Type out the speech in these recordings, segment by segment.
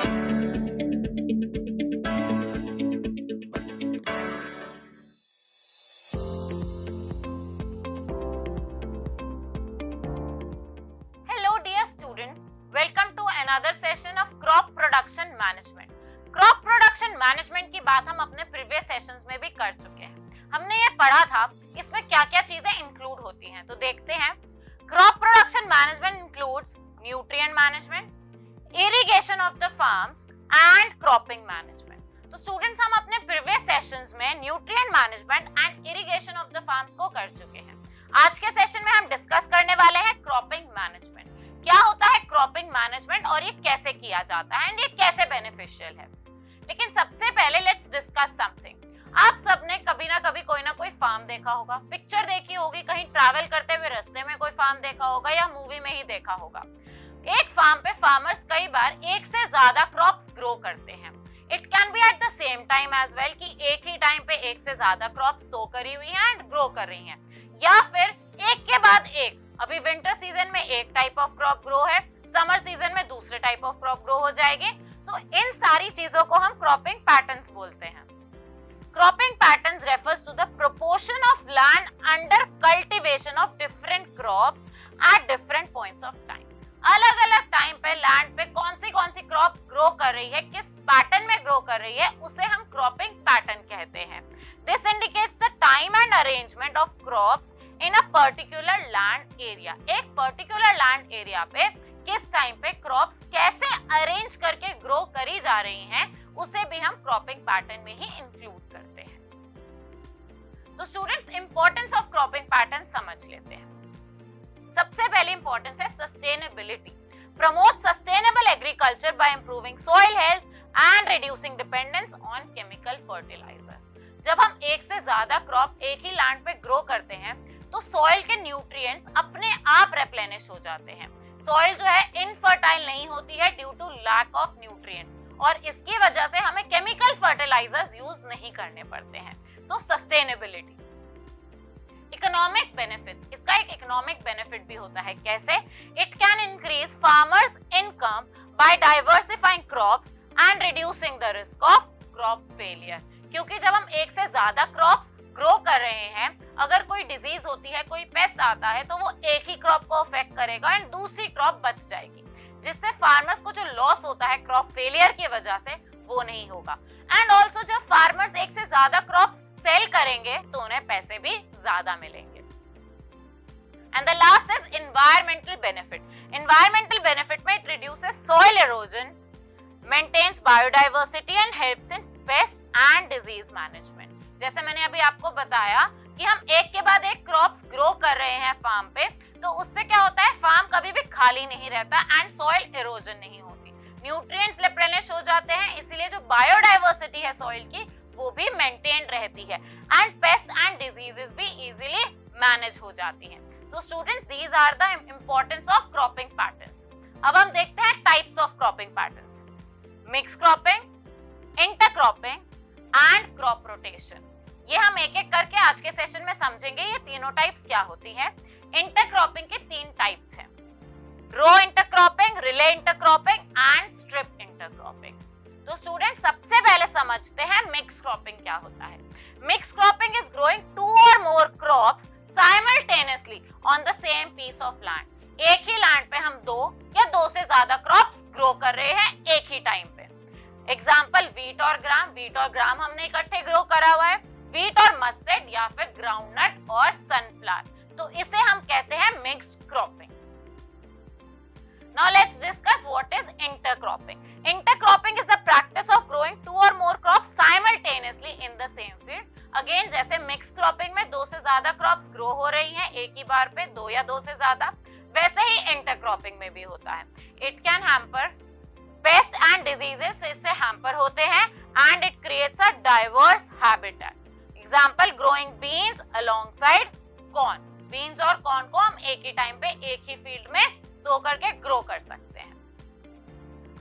Hello dear students, welcome to another session of crop production management. Crop production management की बात हम अपने previous sessions में भी कर चुके हैं। हमने ये पढ़ा था इसमें क्या क्या चीजें इंक्लूड होती हैं, तो देखते हैं। Crop production management includes nutrient management, irrigation of the farms and cropping management. तो स्टूडेंट्स, हम अपने प्रीवियस सेशंस में nutrient management and irrigation of the farms को कर चुके हैं। आज के सेशन में हम डिस्कस करने वाले हैं क्रॉपिंग मैनेजमेंट। क्या होता है क्रॉपिंग मैनेजमेंट और ये कैसे किया जाता है एंड ये कैसे बेनिफिशियल है। लेकिन सबसे पहले लेट्स डिस्कस समथिंग। आप सबने कभी ना कभी कोई ना कोई फार्म देखा होगा, पिक्चर देखी होगी, कहीं ट्रैवल करते हुए रास्ते में कोई फार्म देखा होगा या मूवी में ही देखा होगा। एक फार्म पे फार्मर्स कई बार एक से ज्यादा क्रॉप्स ग्रो करते हैं। It can be at the same time as well कि एक ही टाइम पे एक से ज्यादा क्रॉप्स सो करी हुई हैं एंड ग्रो कर रही हैं, या फिर एक के बाद एक। अभी विंटर सीजन में एक टाइप ऑफ क्रॉप ग्रो है, समर सीजन में दूसरे टाइप ऑफ क्रॉप ग्रो हो जाएगी। तो इन सारी चीजों को हम क्रॉपिंग पैटर्न्स बोलते हैं। Cropping patterns refers to the proportion of land under cultivation of different crops at different points of time. अलग अलग टाइम पे लैंड पे कौन सी क्रॉप ग्रो कर रही है, किस पैटर्न में ग्रो कर रही है, उसे हम क्रॉपिंग पैटर्न कहते हैं। This indicates the time and arrangement of crops in a particular land area. एक पर्टिकुलर लैंड एरिया पे किस टाइम पे क्रॉप्स कैसे अरेंज करके ग्रो करी जा रही हैं, उसे भी हम क्रॉपिंग पैटर्न में ही इंक्लूड करते हैं। तो students, importance of cropping pattern समझ लेते हैं। सबसे पहले इंपॉर्टेंस है sustainability. Promote sustainable agriculture by improving soil health and reducing dependence on chemical fertilisers. जब हम एक से ज्यादा क्रॉप एक ही लैंड पे ग्रो करते हैं तो सॉइल के न्यूट्रिएंट्स अपने आप रिप्लेनिश हो जाते हैं। सॉइल जो है इनफर्टाइल नहीं होती है due to lack of nutrients, और इसकी वजह से हमें केमिकल फर्टिलाइजर्स यूज नहीं करने पड़ते हैं। तो सस्टेनेबिलिटी। इकोनॉमिक बेनिफिट, इसका एक इकोनॉमिक बेनिफिट भी होता है। कैसे? It can increase farmers income by diversifying crops and reducing the risk of crop failure. क्योंकि जब हम एक से ज्यादा क्रॉप्स ग्रो कर रहे हैं, अगर कोई डिजीज होती है, कोई पेस्ट आता है, तो वो एक ही क्रॉप को अफेक्ट करेगा एंड दूसरी क्रॉप बच जाएगी, जिससे फार्मर्स को जो लॉस होता है क्रॉप फेलियर की वजह से वो नहीं होगा। एंड ऑल्सो जब फार्मर्स एक से ज्यादा क्रॉप सेल करेंगे तो उन्हें पैसे भी ज्यादा मिलेंगे। And the last is environmental benefit. Environmental benefit में it reduces soil erosion, maintains biodiversity and helps in pest and disease management. जैसे मैंने अभी आपको बताया कि हम एक के बाद एक क्रॉप्स ग्रो कर रहे हैं फार्म पे, तो उससे क्या होता है, फार्म कभी भी खाली नहीं रहता एंड सॉइल इरोजन नहीं होती, न्यूट्रिएंट्स रिप्लेनिश हो जाते हैं, इसीलिए जो बायोडाइवर्सिटी है सॉइल की वो भी मेंटेन रहती है एंड पेस्ट एंड डिजीजेस भी इजीली मैनेज हो जाती हैं। तो students, these are the importance of cropping patterns. अब हम देखते हैं types of cropping patterns. Mix cropping, intercropping and crop rotation. ये हम एक एक करके आज के सेशन में समझेंगे। ये तीनों टाइप्स क्या होती हैं। इंटरक्रॉपिंग के तीन टाइप्स हैं, row intercropping, relay intercropping and strip intercropping. तो स्टूडेंट, सबसे पहले समझते हैं मिक्स क्रॉपिंग क्या होता है। Mix cropping is growing two और more crops simultaneously on the same piece of land. एक ही लैंड पे हम दो या दो से ज्यादा क्रॉप्स ग्रो कर रहे हैं एक ही टाइम पे। एग्जाम्पल वीट और ग्राम। वीट और ग्राम हमने इकट्ठे ग्रो करा हुआ है, वीट और मस्टर्ड या फिर ग्राउंडनट और सनफ्लावर, तो इसे हम कहते हैं mixed cropping. Now let's discuss what is intercropping. Intercropping is the practice of growing two or more crops simultaneously in the same field. Again, जैसे मिक्स क्रॉपिंग में दो से ज्यादा क्रॉप्स ग्रो हो रही हैं एक ही बार पे, दो या दो से ज्यादा, वैसे ही इंटरक्रॉपिंग में भी होता है। It can hamper paste and diseases, इससे हैम्पर होते हैं and it creates a diverse habitat. Example, growing beans alongside corn. Beans और कॉर्न को हम एक ही टाइम पे एक ही फील्ड में सो करके ग्रो कर सकते हैं।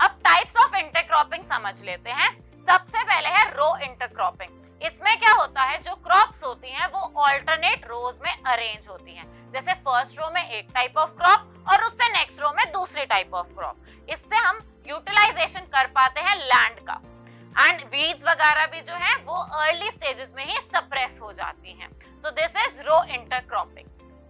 अब टाइप्स ऑफ इंटरक्रॉपिंग समझ लेते हैं। सबसे पहले है रो इंटरक्रॉपिंग। इसमें क्या होता है, जो क्रॉप्स होती हैं वो ऑल्टरनेट रोज में अरेंज होती हैं। जैसे फर्स्ट रो में एक टाइप ऑफ क्रॉप और उससे नेक्स्ट रो में दूसरी टाइप ऑफ क्रॉप। इससे हम यूटिलाइजेशन कर पाते हैं लैंड का, एंड वीड्स वगैरह भी जो है वो अर्ली स्टेजेस में ही सप्रेस हो जाती हैं। So this is row intercropping.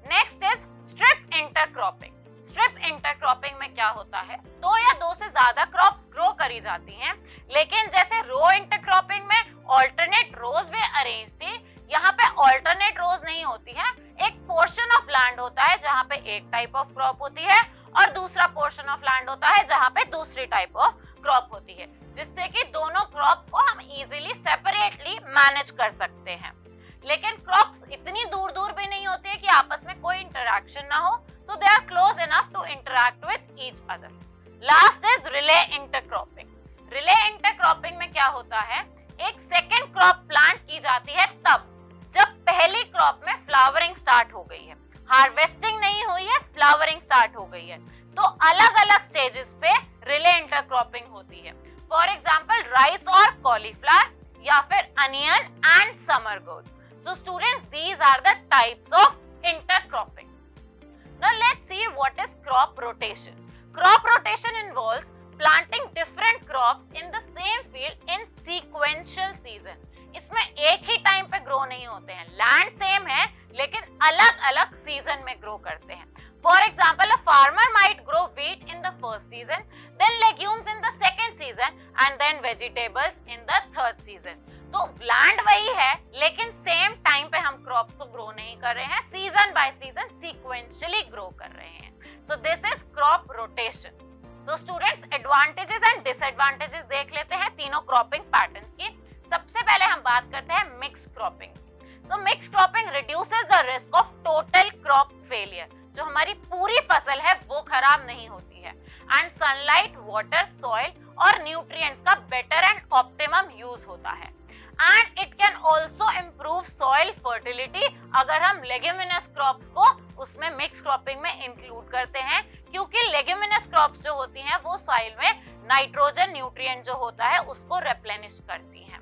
Next is strip intercropping. Strip intercropping में क्या होता है, दो या दो से ज्यादा क्रॉप्स ग्रो करी जाती हैं, लेकिन जैसे रो इंटरक्रॉपिंग में ऑल्टरनेट रोज में अरेंज थी, यहाँ पे ऑल्टरनेट रोज नहीं होती है। एक पोर्शन ऑफ लैंड होता है जहाँ पे एक टाइप ऑफ क्रॉप होती है और दूसरा पोर्शन ऑफ लैंड होता है जहाँ पे दूसरी टाइप ऑफ क्रॉप होती है, जिससे कि दोनों क्रॉप्स को हम इजीली सेपरेटली मैनेज कर सकते हैं। लेकिन क्रॉप्स इतनी दूर दूर भी नहीं होती है कि आपस में कोई इंटरेक्शन ना हो, so they are close enough to interact with each other. Last is relay intercropping. Relay intercropping में क्या होता है, एक सेकेंड क्रॉप प्लांट की जाती है तब जब पहली क्रॉप में फ्लावरिंग स्टार्ट हो गई है, हार्वेस्टिंग नहीं हुई है, फ्लावरिंग स्टार्ट हो गई है, तो अलग अलग स्टेजेस पे रिले इंटरक्रॉपिंग होती है। फॉर एग्जाम्पल राइस और कॉलीफ्लावर या फिर onion and summer gourds. So students, these are the types of intercropping. Now let's see what is crop rotation. Crop rotation involves planting different crops in the same field in sequential season. इसमें एक ही time पे grow नहीं होते हैं, land same है लेकिन अलग अलग सीजन में ग्रो करते हैं। For example, a farmer might grow wheat in the first season, then legumes in the second season and then vegetables in the third season. तो लैंड वही है लेकिन सेम टाइम पे हम क्रॉप्स को ग्रो नहीं कर रहे हैं, season by season sequentially grow कर रहे हैं। So this is crop rotation. So students, advantages and disadvantages देख लेते हैं तीनों क्रॉपिंग पैटर्न्स की। सबसे पहले हम बात करते हैं मिक्स्ड क्रॉपिंग। तो mixed cropping reduces the risk of total crop failure. जो हमारी पूरी फसल है वो खराब नहीं होती है, एंड सनलाइट, वाटर, सॉइल और न्यूट्रिएंट्स का बेटर एंड ऑप्टिमम यूज होता है। And it can also improve soil fertility अगर हम लेग्यूमिनस क्रॉप्स को उसमें मिक्स क्रॉपिंग में इंक्लूड करते हैं, क्योंकि लेग्यूमिनस क्रॉप्स जो होती हैं वो सॉइल में नाइट्रोजन न्यूट्रिएंट जो होता है उसको रिप्लेनिश करती हैं।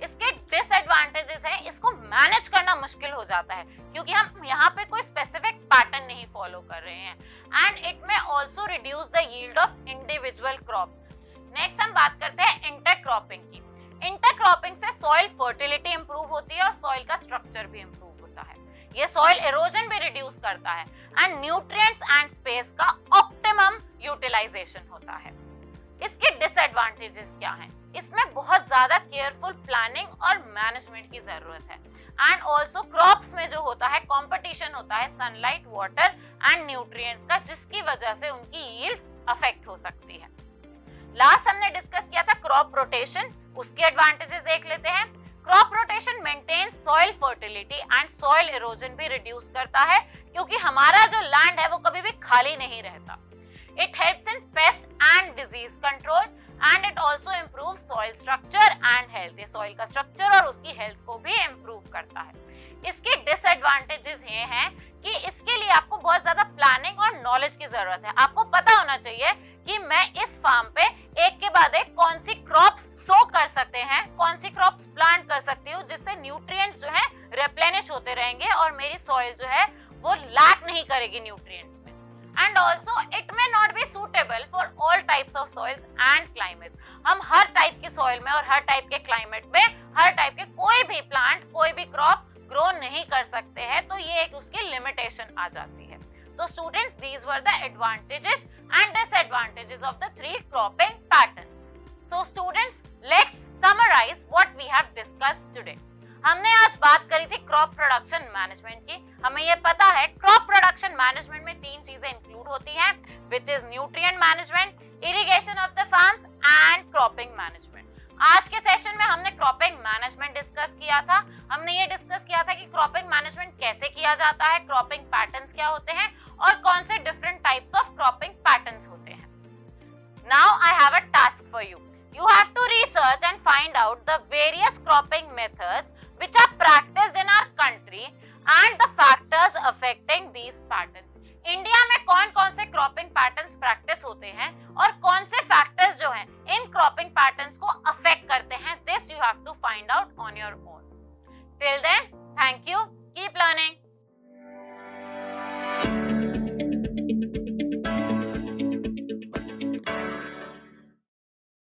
इसके डिसएडवांटेजेस हैं, इसको मैनेज करना मुश्किल हो जाता है क्योंकि हम यहाँ पे कोई स्पेसिफिक पैटर्न नहीं फॉलो कर रहे हैं, एंड इट में also reduce the yield of individual crops. Next हम बात करते हैं इंटरक्रॉपिंग की। इंटरक्रॉपिंग से सॉइल फर्टिलिटी इंप्रूव होती है और सॉइल का स्ट्रक्चर भी इंप्रूव होता है। ये सॉइल एरोजन भी रिड्यूस करता है एंड न्यूट्रिएंट्स एंड स्पेस का ऑप्टिमम यूटिलाइजेशन होता है। इसके डिसएडवांटेजेस क्या हैं? इसमें बहुत ज्यादा केयरफुल प्लानिंग और मैनेजमेंट की जरूरत है, एंड ऑल्सो क्रॉप्स में जो होता है कंपटीशन होता है सनलाइट, वाटर एंड न्यूट्रिएंट्स का, जिसकी वजह से उनकी यील्ड अफेक्ट हो सकती है। लास्ट हमने डिस्कस किया था क्रॉप रोटेशन, उसके एडवांटेजेस देख लेते हैं। Crop rotation maintains soil fertility and soil erosion भी रिड्यूस करता है, क्योंकि हमारा जो लैंड है वो कभी भी खाली नहीं रहता। It helps in pest and disease control and it also improve soil structure and health. ये सॉइल का स्ट्रक्चर और उसकी हेल्थ को भी इम्प्रूव करता है। इसके डिसएडवांटेजेस ये हैं कि इसके लिए आपको बहुत ज्यादा प्लानिंग और नॉलेज की जरूरत है। आपको पता होना चाहिए कि मैं इस फार्म पे एक के बाद एक कौन सी क्रॉप्स सो कर सकते हैं, कौन सी क्रॉप्स प्लांट कर सकती हूँ, जिससे न्यूट्रिएंट्स जो है रिप्लेनिश होते रहेंगे और मेरी सॉइल जो है वो लैक नहीं करेगी न्यूट्रिएंट्स में। And also it may not be suitable for all types of soils and climate. हम हर टाइप की सॉइल में और हर टाइप के क्लाइमेट में हर टाइप के कोई भी प्लांट, कोई भी क्रॉप ग्रो नहीं कर सकते हैं, तो ये एक उसकी लिमिटेशन आ जाती है। तो students, these were the advantages and disadvantages of the three cropping patterns. So students, let's summarize what we have discussed today. हमने आज बात करी थी क्रॉप प्रोडक्शन मैनेजमेंट की। हमें ये पता है क्रॉप प्रोडक्शन मैनेजमेंट में तीन चीजें इंक्लूड होती हैं, which is nutrient management, irrigation of the farms and cropping management. आज के सेशन में हमने क्रॉपिंग मैनेजमेंट डिस्कस किया था। हमने ये डिस्कस किया था कि क्रॉपिंग मैनेजमेंट कैसे किया जाता है, क्रॉपिंग पैटर्न्स क्या होते हैं और कौन से different types of cropping patterns होते हैं। Now I have a task for you. You have to research and find out the various cropping methods which are practiced in our country and the factors affecting these patterns. India में कौन कौन से cropping patterns practice होते हैं और कौन से